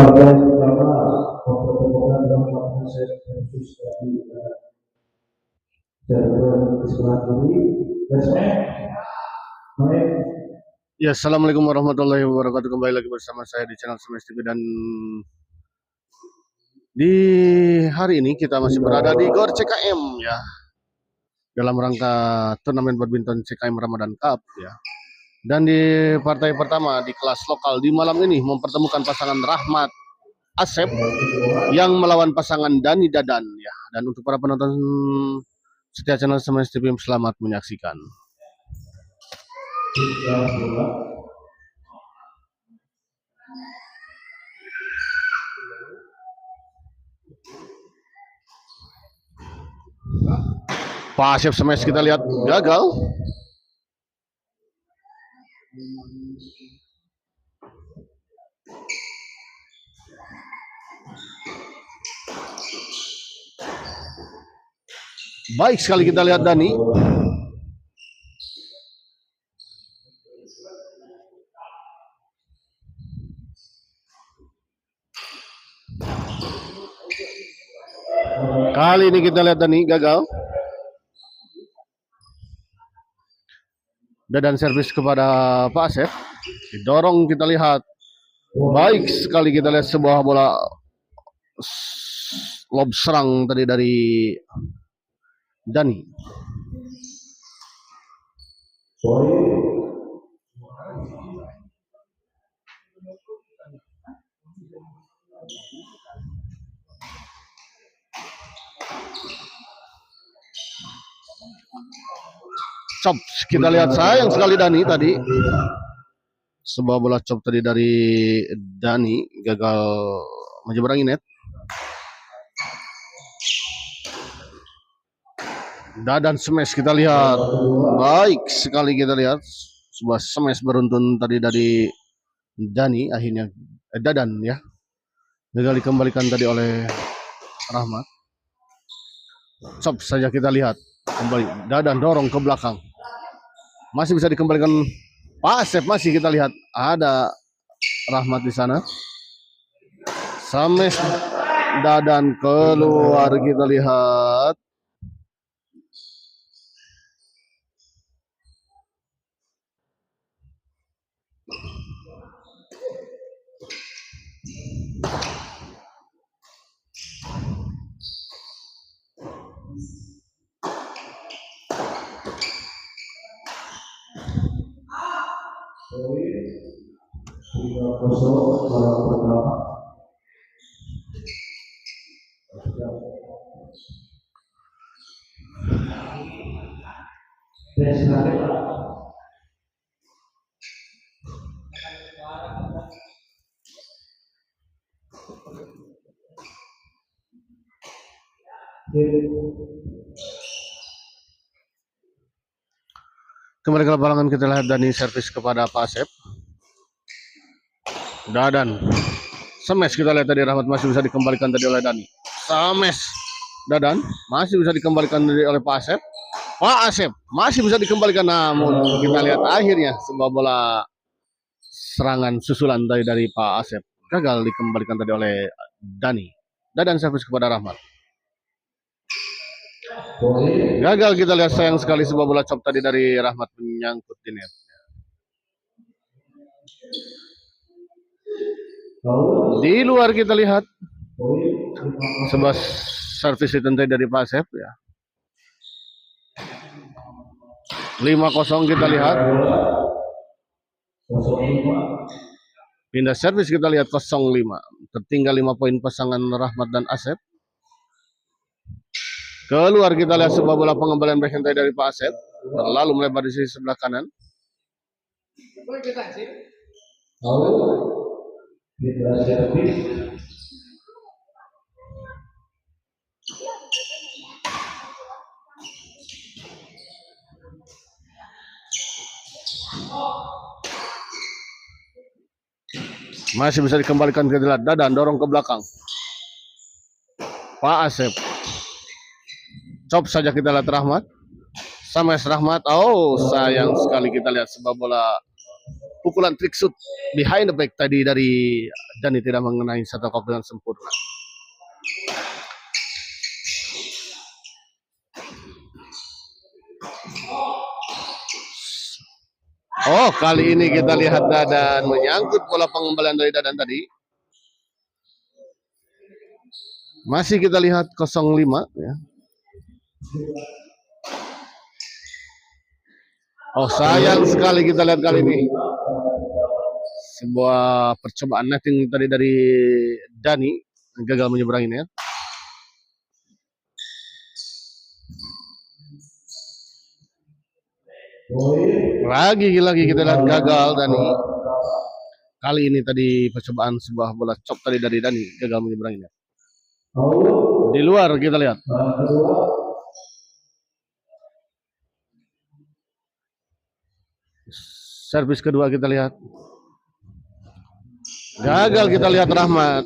Ya, assalamualaikum warahmatullahi wabarakatuh. Kembali lagi bersama saya di channel Semes TV, dan di hari ini kita masih berada di GOR CKM ya, dalam rangka turnamen badminton CKM Ramadan Cup ya. Dan di partai pertama di kelas lokal di malam ini mempertemukan pasangan Rahmat Asep yang melawan pasangan Dani Dadan ya. Dan untuk para penonton setia channel Semes TV, selamat menyaksikan. Pak Asep smash kita lihat gagal. Baik sekali kita lihat Dani. Kali ini kita lihat Dani gagal. Dadan servis kepada Pak Asep. Didorong kita lihat. Baik sekali kita lihat sebuah bola lob serang tadi dari Dani. Chop, kita lihat sayang sekali Dani tadi. Sebuah bola chop tadi dari Dani gagal menyeberangi net. Dadan smash kita lihat. Baik sekali kita lihat sebuah smash beruntun tadi dari Dani, akhirnya Dadan ya. Gagal dikembalikan tadi oleh Rahmat. Chop saja kita lihat. Kembali Dadan dorong ke belakang. Masih bisa dikembalikan Pak Asep, masih kita lihat ada Rahmat di sana. Smash Dadan keluar kita lihat. Kembali ke lapangan kita lihat Dani servis kepada Pak Asep. Dadan smash kita lihat tadi, Rahmat masih bisa dikembalikan tadi oleh Dani. Smash Dadan masih bisa dikembalikan tadi oleh Pak Asep. Pak Asep masih bisa dikembalikan, namun kita lihat akhirnya sebuah bola serangan susulan dari Pak Asep gagal dikembalikan tadi oleh Dani. Dadan servis kepada Rahmat. Gagal kita lihat, sayang sekali sebuah bola chop tadi dari Rahmat menyangkut di net. Di luar kita lihat sebuah servis ditentai dari Pak Asep ya. 5-0 kita lihat. Pindah servis kita lihat 0-5. Tertinggal 5 poin pasangan Rahmat dan Asep. Keluar kita lihat sebuah bola pengembalian backhand dari Pak Asep, terlalu melebar di sisi sebelah kanan. Masih bisa dikembalikan ke Dadan, dorong ke belakang. Pak Asep. Chop saja kita lihat Rahmat. Smash Rahmat. Oh, sayang sekali kita lihat sebuah bola pukulan trick shoot behind the back tadi dari Dani tidak mengenai shuttlecock dengan sempurna. Oh, kali ini kita lihat Dadan menyangkut bola pengembalian dari Dadan tadi. Masih kita lihat 05 ya. Oh, sayang sekali kita lihat kali ini. Sebuah percobaan netting tadi dari Dani gagal menyeberanginya. Lagi kita lihat gagal Dani. Kali ini tadi percobaan sebuah bola chop tadi dari Dani gagal menyeberanginya. Di luar kita lihat. Servis kedua kita lihat. Gagal kita lihat Rahmat.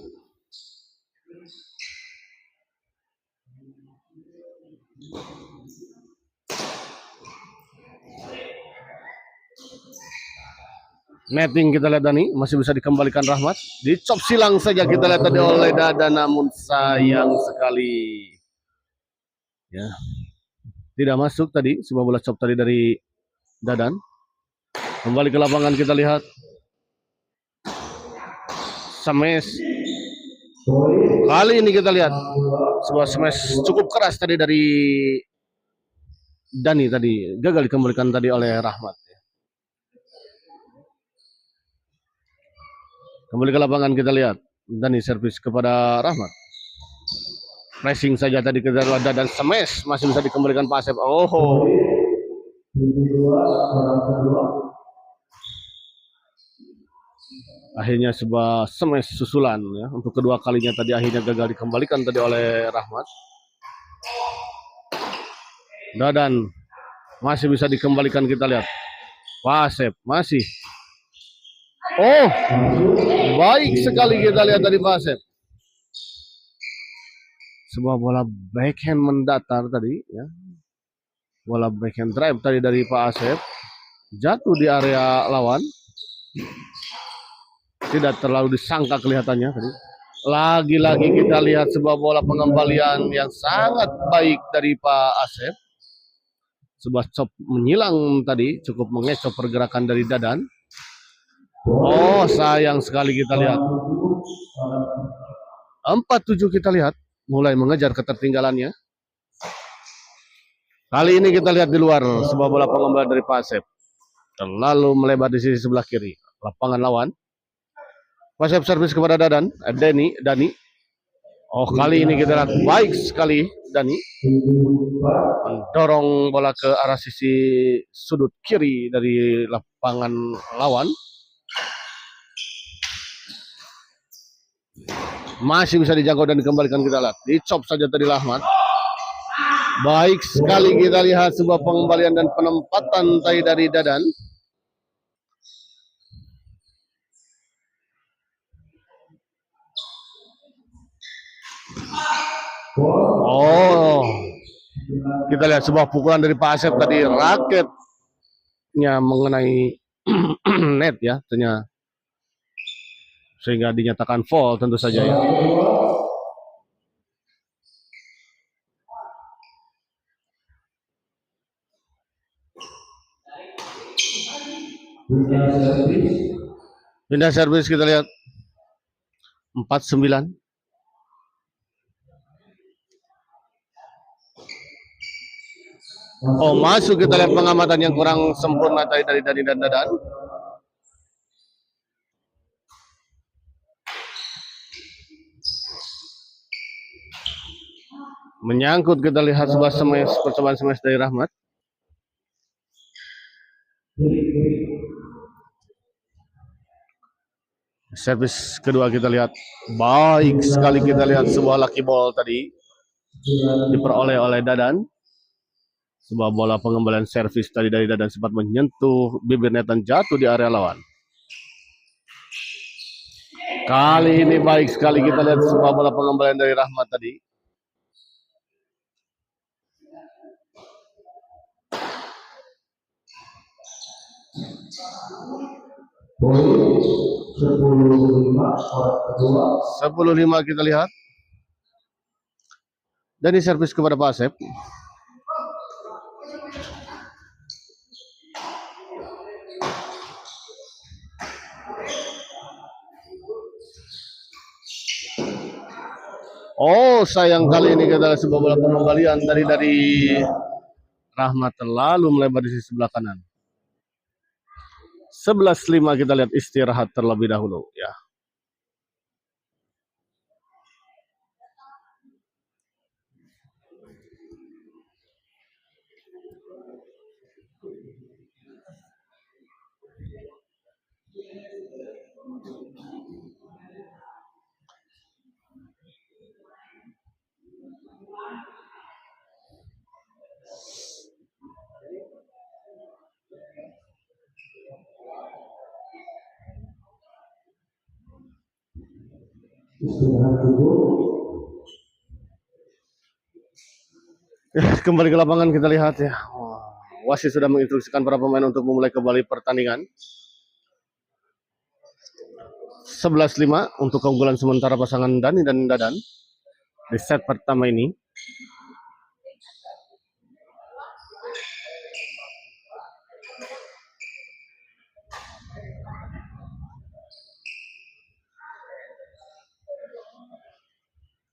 Netting kita lihat Dani masih bisa dikembalikan Rahmat. Dicop silang saja kita lihat tadi oleh Dadan, namun sayang sekali. Ya. Tidak masuk tadi sebuah bola chop tadi dari Dadan. Kembali ke lapangan kita lihat. Smash. Kali ini kita lihat sebuah smash cukup keras tadi dari Dani tadi. Gagal dikembalikan tadi oleh Rahmat. Kembali ke lapangan kita lihat. Dani servis kepada Rahmat. Pressing saja tadi ke Dadan, smash masih bisa dikembalikan Pak Asep. Oh. Akhirnya sebuah smash susulan ya. Untuk kedua kalinya tadi akhirnya gagal dikembalikan tadi oleh Rahmat. Dadan masih bisa dikembalikan kita lihat. Pak Asep masih. Oh, baik sekali kita lihat dari Pak Asep. Sebuah bola backhand mendatar tadi ya. Bola backhand drive tadi dari Pak Asep. Jatuh di area lawan. Tidak terlalu disangka kelihatannya tadi. Lagi-lagi kita lihat sebuah bola pengembalian yang sangat baik dari Pak Asep. Sebuah chop menyilang tadi, cukup mengecoh pergerakan dari Dadan. Oh, sayang sekali kita lihat. 4-7 kita lihat, mulai mengejar ketertinggalannya. Kali ini kita lihat di luar, sebuah bola pengembalian dari Pak Asep. Terlalu melebar di sisi sebelah kiri, lapangan lawan. Pak Asep servis kepada Dani. Oh, kali ini kita lihat baik sekali Dani. Mendorong bola ke arah sisi sudut kiri dari lapangan lawan. Masih bisa dijangkau dan dikembalikan kita lihat. Dicop saja tadi Rahmat. Baik sekali kita lihat sebuah pengembalian dan penempatan tadi dari Dadan. Oh, kita lihat sebuah pukulan dari Pak Asep tadi, raketnya mengenai net ya, ternyata sehingga dinyatakan foul tentu saja ya. Pindah servis kita lihat 4-9. Oh, masuk kita lihat pengamatan yang kurang sempurna tadi dari Dani dan Dadan. Menyangkut kita lihat sebuah percobaan smash dari Rahmat. Servis kedua kita lihat baik sekali kita lihat sebuah lucky ball tadi diperoleh oleh Dadan. Sebuah bola pengembalian servis tadi dari Dadan sempat menyentuh bibir net dan jatuh di area lawan. Kali ini baik sekali kita lihat sebuah bola pengembalian dari Rahmat tadi. 10-5 kita lihat. Dan ini servis kepada Pak Asep. Oh, sayang kali ini kita lihat sebuah bola pengembalian dari Rahmat terlalu melebar di sisi sebelah kanan. 11-5 kita lihat istirahat terlebih dahulu ya. Kembali ke lapangan kita lihat ya. Wasit sudah menginstruksikan para pemain untuk memulai kembali pertandingan. 11-5 untuk keunggulan sementara pasangan Dani dan Dadan di set pertama ini.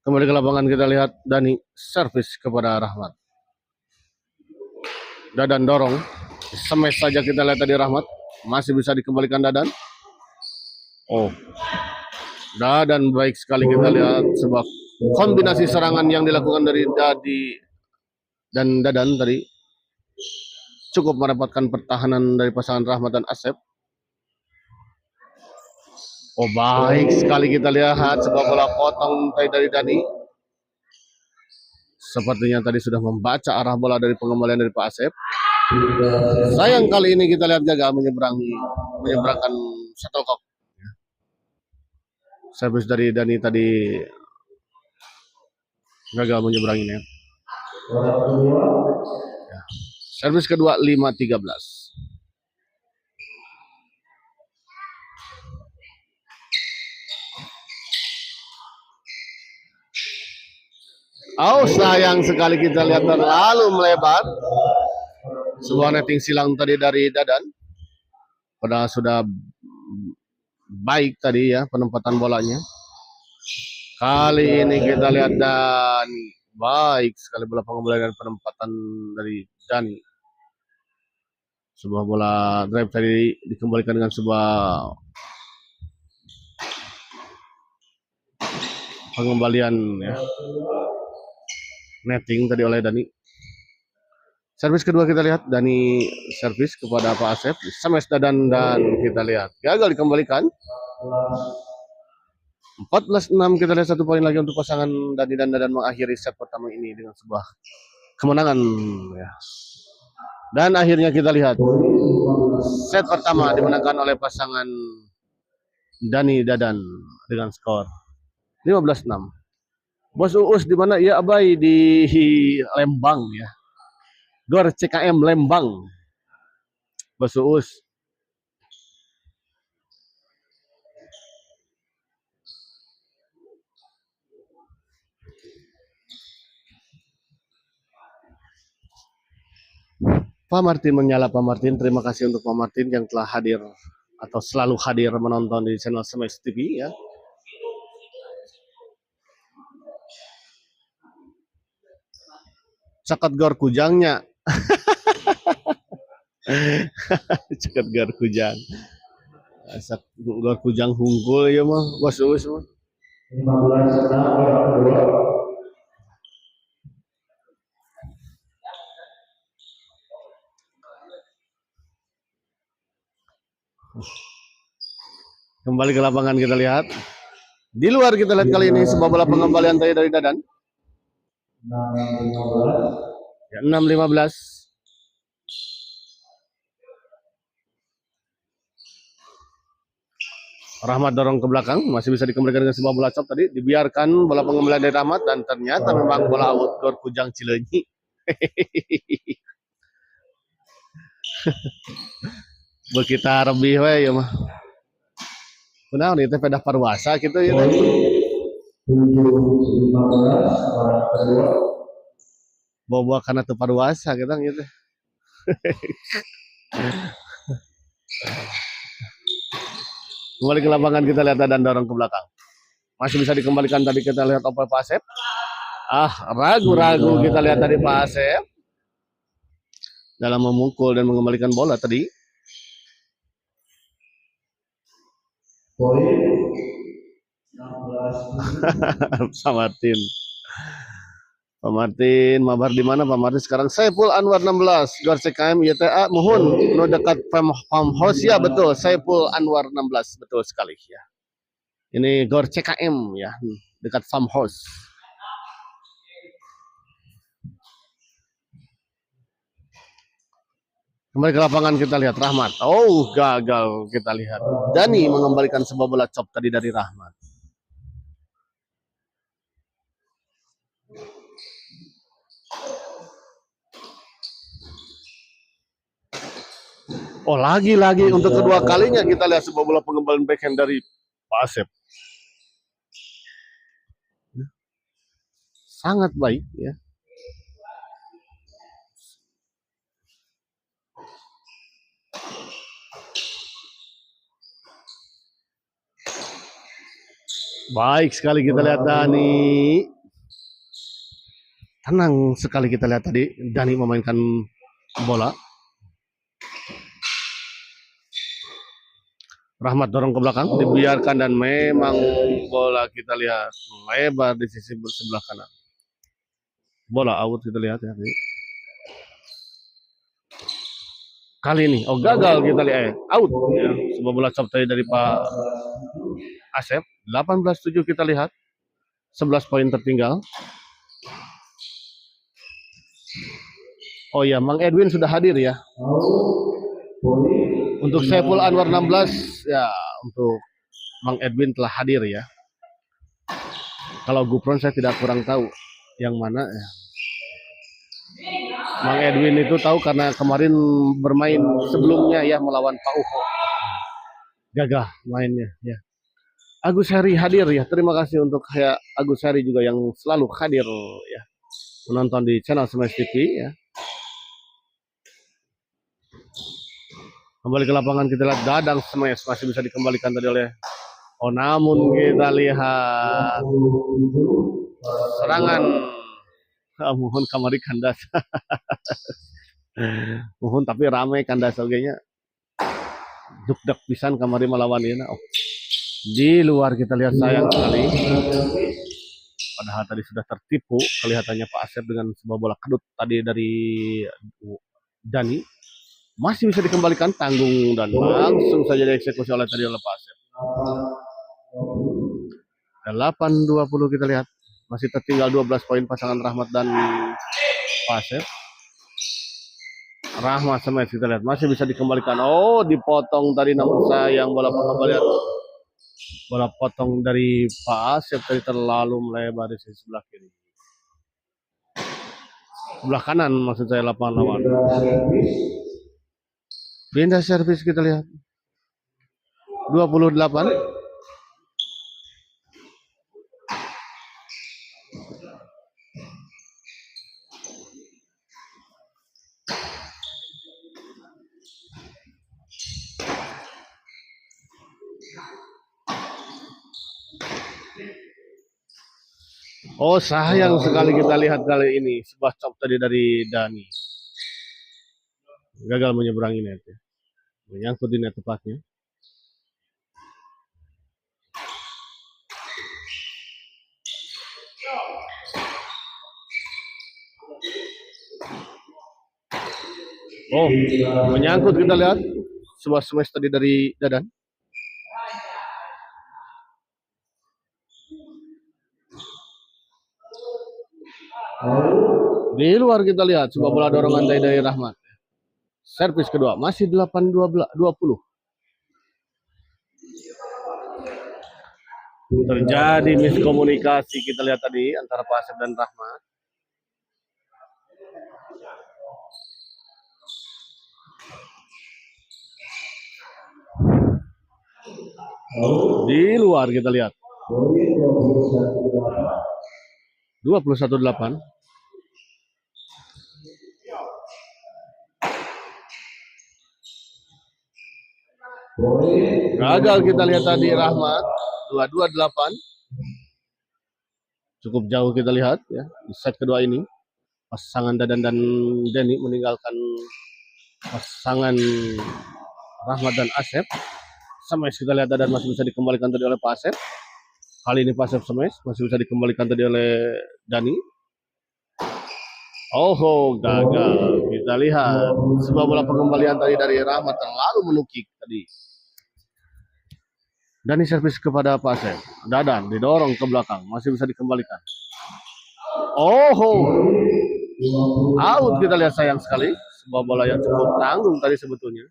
Kembali ke lapangan kita lihat Dani servis kepada Rahmat. Dadan dorong, smash saja kita lihat tadi Rahmat, masih bisa dikembalikan Dadan. Oh, Dadan baik sekali kita lihat sebab kombinasi serangan yang dilakukan dari Dadi dan Dadan tadi cukup merepotkan pertahanan dari pasangan Rahmat dan Asep. Oh, baik sekali kita lihat sebuah bola potong dari Dani. Sepertinya tadi sudah membaca arah bola dari pengembalian dari Pak Asep. Sayang kali ini kita lihat gagal menyeberangkan shuttlecock. Servis dari Dani tadi gagal menyeberanginya. Ya. Servis kedua 5-13. Oh, sayang sekali kita lihat terlalu melebar. Sebuah netting silang tadi dari Dadan. Padahal sudah baik tadi ya penempatan bolanya. Kali ini kita lihat dan baik sekali bola pengembalian dan penempatan dari Dani. Sebuah bola drive tadi dikembalikan dengan sebuah pengembalian ya. Netting tadi oleh Dani. Servis kedua kita lihat Dani servis kepada Pak Asep, smash Dadan dan kita lihat gagal dikembalikan. 14-6 kita lihat 1 poin lagi untuk pasangan Dani dan Dadan mengakhiri set pertama ini dengan sebuah kemenangan ya. Dan akhirnya kita lihat set pertama dimenangkan oleh pasangan Dani Dadan dengan skor 15-6. Bos Uus di mana? Ya Abai di Lembang ya. Gor CKM Lembang. Bos Uus. Pak Martin menyala Pak Martin. Terima kasih untuk Pak Martin yang telah hadir atau selalu hadir menonton di channel Smash TV ya. Cakat Gor Kujangnya. Cakat Gor Kujang. Cakat Gor Kujang hungkul ya mah, Bos Uus mah. 15-6. Kembali ke lapangan kita lihat. Di luar kita lihat kali ini sebuah bola pengembalian tadi dari Dadan. 6-15. Rahmat dorong ke belakang, masih bisa dikembalikan dengan sebuah bola chop tadi, dibiarkan bola pengembalian dari Rahmat dan ternyata memang bola out Gor Kujang Cileunyi. Bekitar lebih we ya mah. Benar nih teh pedah parwasa gitu ya teh. 7.15 Bawa karena tuh parwasa gitu gitu. Kembali ke lapangan kita lihat dan dorong ke belakang. Masih bisa dikembalikan tadi kita lihat oper Pak Asep. Ragu-ragu kita lihat tadi Pak Asep dalam memukul dan mengembalikan bola tadi. poin 16. Sama tim. Pak Martin, mabar di mana Pak Martin sekarang? Saiful Anwar 16, Gor CKM YTA Muhun, no dekat Farmhouse ya betul, Saiful Anwar 16 betul sekali ya. Ini Gor CKM ya, dekat Farmhouse. Kembali ke lapangan kita lihat Rahmat. Oh, gagal kita lihat. Dani mengembalikan sebuah bola chop tadi dari Rahmat. Oh, lagi-lagi untuk kedua kalinya kita lihat sebuah bola pengembalian backhand dari Pak Asep. Sangat baik ya. Baik sekali kita lihat Dani. Tenang sekali kita lihat tadi Dani memainkan bola. Rahmat dorong ke belakang, dibiarkan dan memang bola kita lihat lebar di sisi sebelah kanan. Bola out kita lihat ya. Kali ini, oh gagal kita lihat, out ya. Sebuah bola chop tadi dari Pak Asep. 18-7 kita lihat. 11 poin tertinggal. Oh ya, Mang Edwin sudah hadir ya. Untuk Saiful Anwar 16 ya, untuk Mang Edwin telah hadir ya. Kalau Gupron saya tidak kurang tahu yang mana ya. Mang Edwin itu tahu karena kemarin bermain sebelumnya ya melawan Pak Uho. Gagah mainnya ya. Agus Heri hadir ya. Terima kasih untuk ya Agus Heri juga yang selalu hadir ya. Menonton di channel Smash TV ya. Kembali ke lapangan kita lihat Dadang Smash masih bisa dikembalikan tadi oleh. Oh namun kita lihat serangan mohon kamari kandas. Mohon tapi ramai kandas ogenya. Duk-duk pisan kamari melawan ini. Oh. Di luar kita lihat sayang sekali. Padahal tadi sudah tertipu kelihatannya Pak Asep dengan sebuah bola kedut tadi dari Dani. Masih bisa dikembalikan tanggung dan langsung saja dieksekusi oleh tadi oleh Pak Asep. 8-20 kita lihat. Masih tertinggal 12 poin pasangan Rahmat dan Pak Asep. Rahmat sama kita lihat masih bisa dikembalikan. Oh, dipotong tadi namun sayang bola pengembalian. Bola potong dari Pak Asep tadi terlalu melebar di sisi sebelah kiri. Sebelah kanan maksud saya lapangan lawan. Pindah servis kita lihat. 28. Oh sayang sekali kita lihat kali ini sebuah chop tadi dari Dani. Gagal menyeberangi net ya. Menyangkut di net tepatnya. Oh menyangkut kita lihat sebuah smash tadi dari Dadan. Di luar kita lihat sebuah bola dorongan dari Rahmat. Servis kedua masih 8-20. Terjadi miskomunikasi kita lihat tadi antara Pak Asep dan Rahmat. Di luar kita lihat poin 21-8. Gagal kita lihat tadi Rahmat 22-8. Cukup jauh kita lihat ya di set kedua ini. Pasangan Dadan dan Denny meninggalkan pasangan Rahmat dan Asep. Smash kita lihat Dadan masih bisa dikembalikan tadi oleh Pak Asep. Kali ini Pak Asep smash masih bisa dikembalikan tadi oleh Dani. Oh, gagal. Kita lihat sebuah bola pengembalian tadi dari Rahmat terlalu menukik tadi. Dani servis kepada Pak Asep. Dadan didorong ke belakang, masih bisa dikembalikan. Oh, out kita lihat, sayang sekali. Sebuah bola yang cukup tanggung tadi sebetulnya.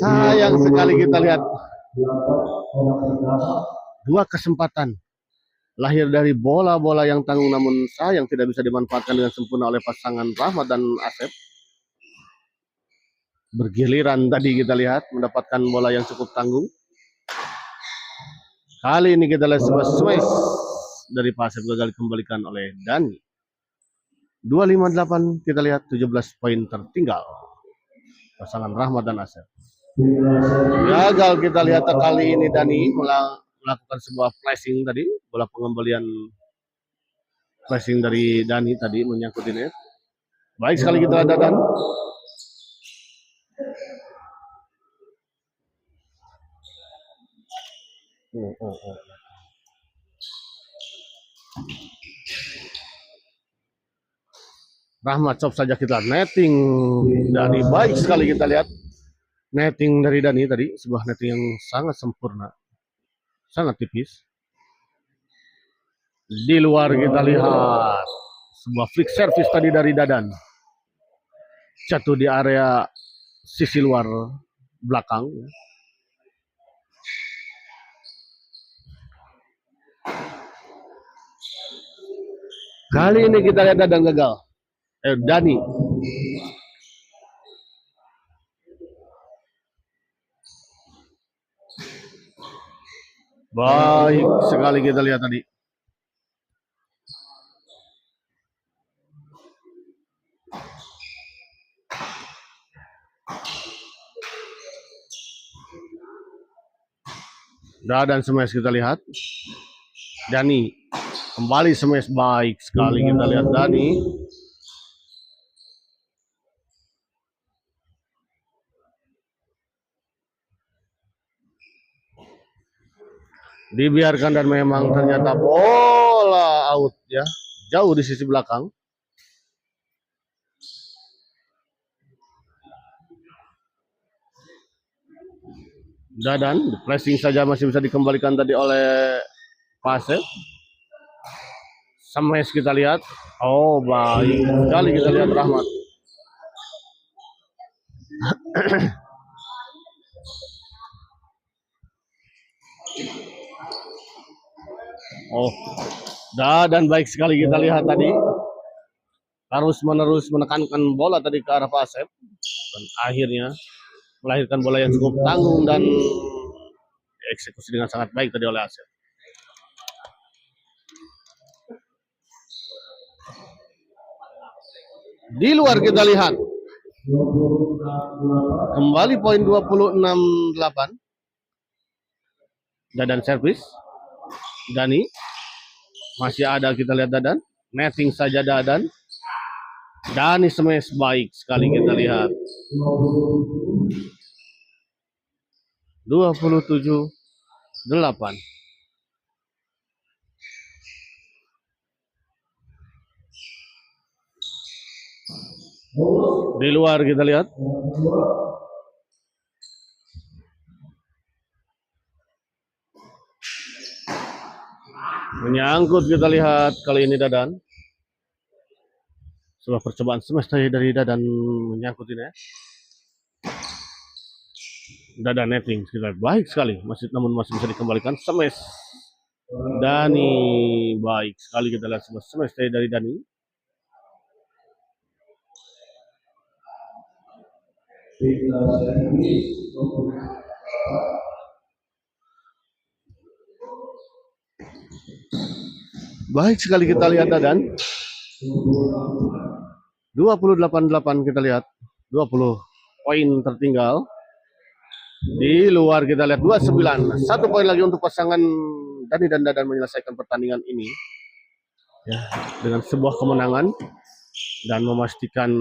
Sayang sekali kita lihat. Dua kesempatan lahir dari bola-bola yang tanggung, namun sayang tidak bisa dimanfaatkan dengan sempurna oleh pasangan Rahmat dan Asep. Bergiliran tadi kita lihat mendapatkan bola yang cukup tanggung. Kali ini kita lihat sebuah smash dari Pak Asep gagal dikembalikan oleh Dani. 258 kita lihat 17 poin tertinggal pasangan Rahmat dan Asep. Gagal kita lihat kali ini Dani melakukan sebuah flashing tadi, bola pengembalian flashing dari Dani tadi menyangkut di net. Baik sekali kita lihat Dadan. Rahmat cop saja kita netting Dani, baik sekali kita lihat netting dari Dani tadi, sebuah netting yang sangat sempurna, sangat tipis. Di luar kita lihat sebuah flick service tadi dari Dadan, jatuh di area sisi luar belakang. Kali ini kita lihat Dadan gagal. Dani. Baik sekali kita lihat tadi. Dadan smash kita lihat. Dani kembali smash, baik sekali kita lihat Dani. Dibiarkan dan memang ternyata bola out ya, jauh di sisi belakang. Dadan flashing saja masih bisa dikembalikan tadi oleh Pasep. Smash kita lihat. Oh, baik sekali kita lihat Rahmat. Oh, Dadan baik sekali kita lihat tadi. Harus menerus menekankan bola tadi ke arah Pasep dan akhirnya melahirkan bola yang cukup tanggung dan dieksekusi dengan sangat baik tadi oleh Asep. Di luar kita lihat kembali poin 26-8. Dadan servis. Dani masih ada, kita lihat Dadan netting saja Dadan. Dani smash, baik sekali kita lihat. 27-8. Di luar kita lihat. Menyangkut kita lihat kali ini Dadan. Sebuah percobaan smash dari Dadan menyangkut ini ya. Dadan netting kita baik sekali, namun masih bisa dikembalikan smash Dani. Baik sekali kita lihat sebuah smash dari Dani. Baik sekali kita lihat Dadan. 28-8 kita lihat. 20 poin tertinggal. Di luar kita lihat 29. 1 poin lagi untuk pasangan Dani dan Dadan menyelesaikan pertandingan ini. Ya, dengan sebuah kemenangan dan memastikan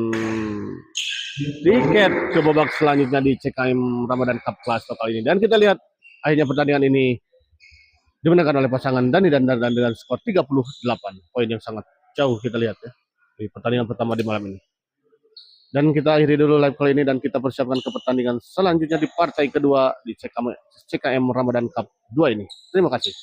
tiket ke babak selanjutnya di CKM Ramadan Cup Class kali ini. Dan kita lihat akhirnya pertandingan ini dimenangkan oleh pasangan Dani dan Dadan dengan skor 38. Poin yang sangat jauh kita lihat ya di pertandingan pertama di malam ini. Dan kita akhiri dulu live kali ini dan kita persiapkan ke pertandingan selanjutnya di partai kedua di CKM Ramadan Cup 2 ini. Terima kasih.